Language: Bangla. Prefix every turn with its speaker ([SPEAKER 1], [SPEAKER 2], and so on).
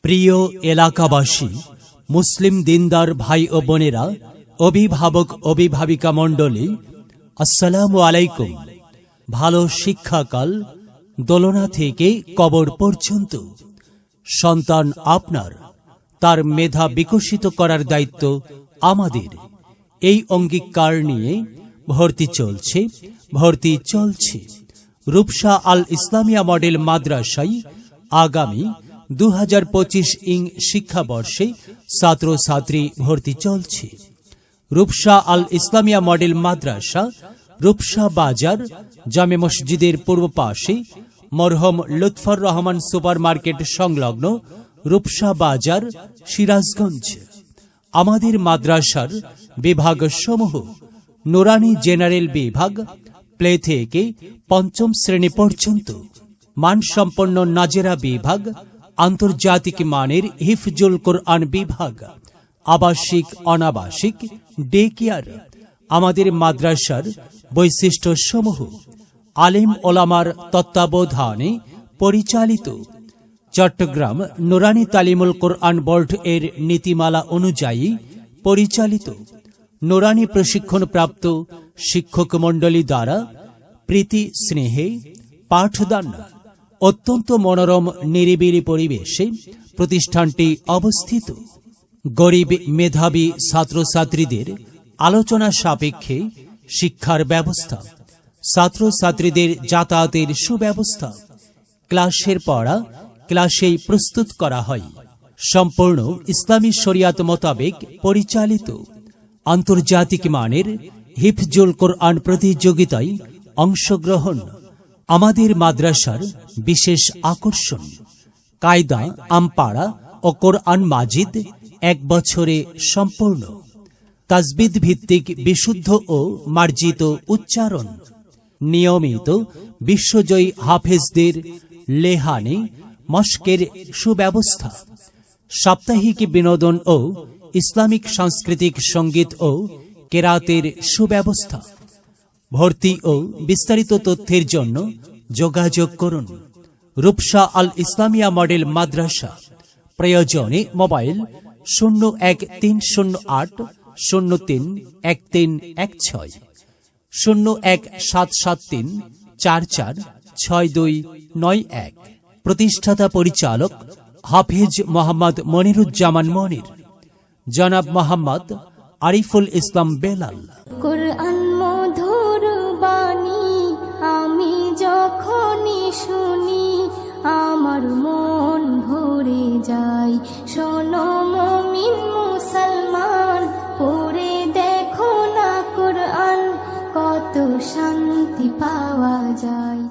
[SPEAKER 1] প্রিয় এলাকাবাসী, মুসলিম দিনদার ভাই ও বোনেরা, অভিভাবক অভিভাবিকা মণ্ডলী, আসসালামু আলাইকুম। ভালো শিক্ষাকাল দোলনা থেকে কবর পর্যন্ত সন্তান আপনার, তার মেধা বিকশিত করার দায়িত্ব আমাদের। এই অঙ্গীকার নিয়ে ভর্তি চলছে রূপসা আল ইসলামিয়া মডেল মাদ্রাসায় আগামী 2025 শিক্ষাবর্ষে ছাত্রছাত্রী ভর্তি চলছে। রূপসা আল ইসলামিয়া মডেল মাদ্রাসা রূপসা বাজার জামে মসজিদের পূর্ব পাশে, মরহম লুৎফর রহমান সুপার মার্কেট সংলগ্ন, রূপসা বাজার, সিরাজগঞ্জ। আমাদের মাদ্রাসার বিভাগ সমূহ: নুরানি জেনারেল বিভাগ, প্লে থেকে পঞ্চম শ্রেণী পর্যন্ত; মানসম্পন্ন নাজেরা বিভাগ, আন্তর্জাতিক মানের হিফজুল কোরআন বিভাগ, আবাসিক অনাবাসিক ডে কেয়ার। আমাদের মাদ্রাসার বৈশিষ্ট্য সমূহ: আলেম ওলামার তত্ত্বাবধানে পরিচালিত, চট্টগ্রাম নুরানি তালিমুল কোরআন বোর্ড এর নীতিমালা অনুযায়ী পরিচালিত, নুরানি প্রশিক্ষণপ্রাপ্ত শিক্ষক মণ্ডলী দ্বারা প্রীতি স্নেহে পাঠদান। অত্যন্ত মনোরম নিরিবিলি পরিবেশে প্রতিষ্ঠানটি অবস্থিত। গরিব মেধাবী ছাত্রছাত্রীদের আলোচনা সাপেক্ষে শিক্ষার ব্যবস্থা, ছাত্রছাত্রীদের যাতায়াতের সুব্যবস্থা, ক্লাসের পড়া ক্লাসেই প্রস্তুত করা হয়, সম্পূর্ণ ইসলামী শরিয়াত মোতাবেক পরিচালিত। আন্তর্জাতিক মানের হিফজুল কোরআন প্রতিযোগিতায় অংশগ্রহণ। আমাদের মাদ্রাসার বিশেষ আকর্ষণ: কায়দা, আমপাড়া ও কোরআন মাজিদ 1 বছরে সম্পূর্ণ, তাজবিদ ভিত্তিক বিশুদ্ধ ও মার্জিত উচ্চারণ, নিয়মিত বিশ্বজয়ী হাফেজদের লেহানি মস্কের সুব্যবস্থা, সাপ্তাহিক বিনোদন ও ইসলামিক সাংস্কৃতিক সঙ্গীত ও কেরাতের সুব্যবস্থা। ভর্তি ও বিস্তারিত তথ্যের জন্য যোগাযোগ করুন রূপসা আল ইসলামিয়া মডেল মাদ্রাসা। প্রয়োজনে মোবাইল 01308 031316, 01773 446291। প্রতিষ্ঠাতা পরিচালক হাফেজ মোহাম্মদ মনিরুজ্জামান মনির, জনাব মোহাম্মদ আরিফুল ইসলাম বেলাল।
[SPEAKER 2] কোরআন মধুর বাণী আমি যখনই শুনি, আমার মন ভরে যায়। শোনো মুমিন মুসলমান, পড়ে দেখো না কোরআন, কত শান্তি পাওয়া যায়।